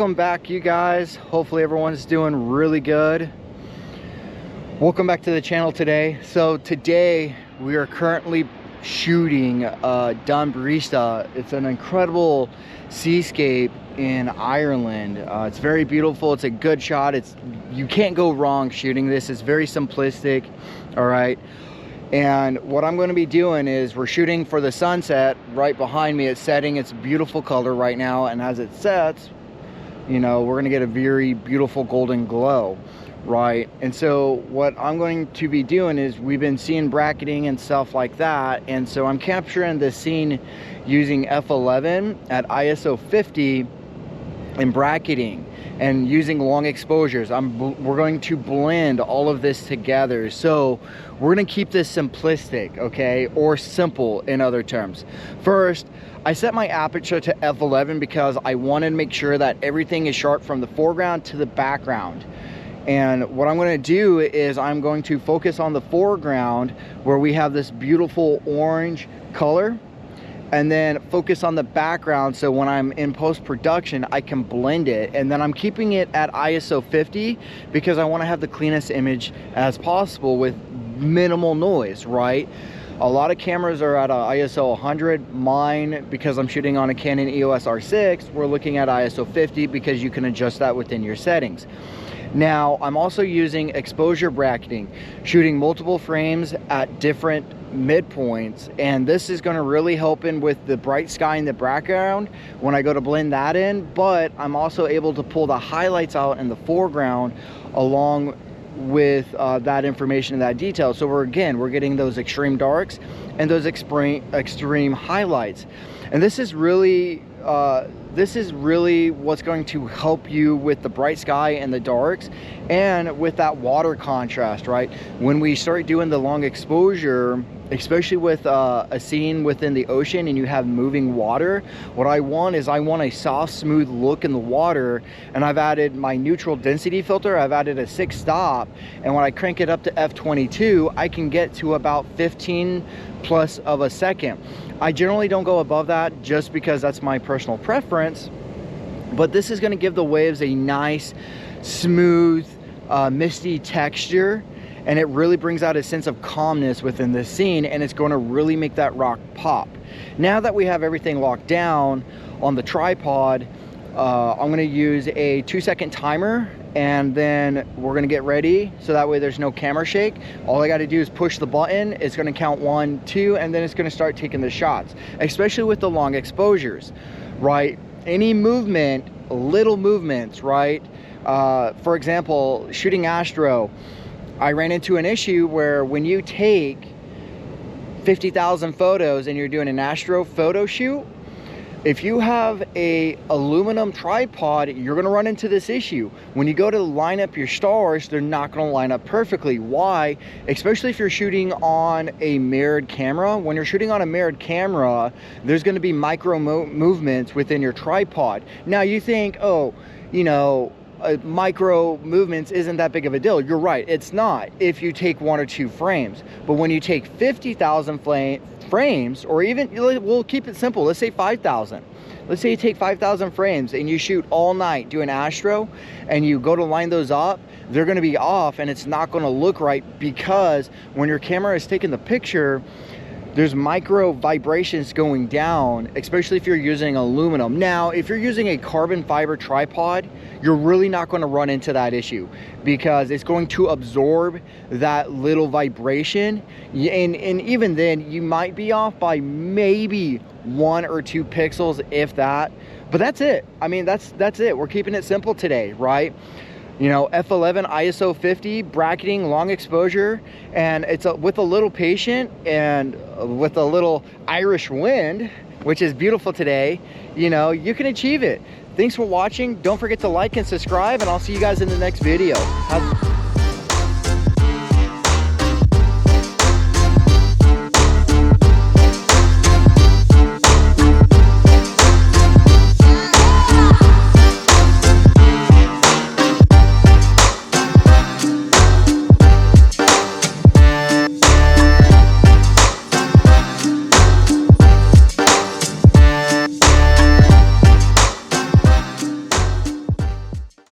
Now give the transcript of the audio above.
Welcome back, you guys. Hopefully everyone's doing really good. Welcome back to the channel today. So today we are currently shooting Dun Briste. It's an incredible seascape in Ireland. It's very beautiful. It's a good shot. You can't go wrong shooting this. It's very simplistic. All right. And what I'm going to be doing is we're shooting for the sunset right behind me. It's setting. It's a beautiful color right now. And as it sets, you know, we're going to get a very beautiful golden glow, right? And so what I'm going to be doing is we've been seeing bracketing and stuff like that. And so I'm capturing the scene using f11 at ISO 50 and bracketing and using long exposures. We're going to blend all of this together. So we're going to keep this simplistic, okay, or simple in other terms. First, I set my aperture to f11 because I wanted to make sure that everything is sharp from the foreground to the background. And what I'm going to do is I'm going to focus on the foreground where we have this beautiful orange color, and then focus on the background so when I'm in post-production I can blend it. And then I'm keeping it at ISO 50 because I want to have the cleanest image as possible with minimal noise, right? A lot of cameras are at a ISO 100. Mine, because I'm shooting on a Canon EOS R6, we're looking at ISO 50 because you can adjust that within your settings. Now, I'm also using exposure bracketing, shooting multiple frames at different midpoints, and this is going to really help in with the bright sky in the background when I go to blend that in, but I'm also able to pull the highlights out in the foreground along with that information and that detail. So we're getting those extreme darks and those extreme highlights. And this is really what's going to help you with the bright sky and the darks and with that water contrast, right? When we start doing the long exposure, especially with a scene within the ocean and you have moving water, what I want is a soft, smooth look in the water. And I've added my neutral density filter. I've added a 6-stop, and when I crank it up to f22, I can get to about 15 plus of a second. I generally don't go above that just because that's my personal preference, but this is going to give the waves a nice, smooth, misty texture, and it really brings out a sense of calmness within the scene, and it's going to really make that rock pop. Now that we have everything locked down on the tripod, I'm going to use a 2-second timer, and then we're going to get ready so that way there's no camera shake. All I got to do is push the button. It's going to count 1, 2, and then it's going to start taking the shots, especially with the long exposures, right? Any movement, little movements, right? For example, shooting astro, I ran into an issue where when you take 50,000 photos and you're doing an astro photo shoot, if you have a aluminum tripod, you're going to run into this issue. When you go to line up your stars, they're not going to line up perfectly. Why? Especially if you're shooting on a mirrored camera. When you're shooting on a mirrored camera, there's going to be micro movements within your tripod. Now you think, oh, you know, micro movements isn't that big of a deal. You're right, it's not if you take 1 or 2 frames. But when you take 50,000 frames, or even, we'll keep it simple, let's say 5,000. Let's say you take 5,000 frames and you shoot all night doing astro, and you go to line those up, they're going to be off and it's not going to look right, because when your camera is taking the picture, there's micro vibrations going down, especially if you're using aluminum. Now, if you're using a carbon fiber tripod, you're really not going to run into that issue because it's going to absorb that little vibration. And even then, you might be off by maybe 1 or 2 pixels, if that. But that's it. I mean, that's it. We're keeping it simple today, right? You know, f11, ISO 50, bracketing, long exposure, and it's with a little patient and with a little Irish wind, which is beautiful today, you know, you can achieve it. Thanks for watching. Don't forget to like and subscribe, and I'll see you guys in the next video.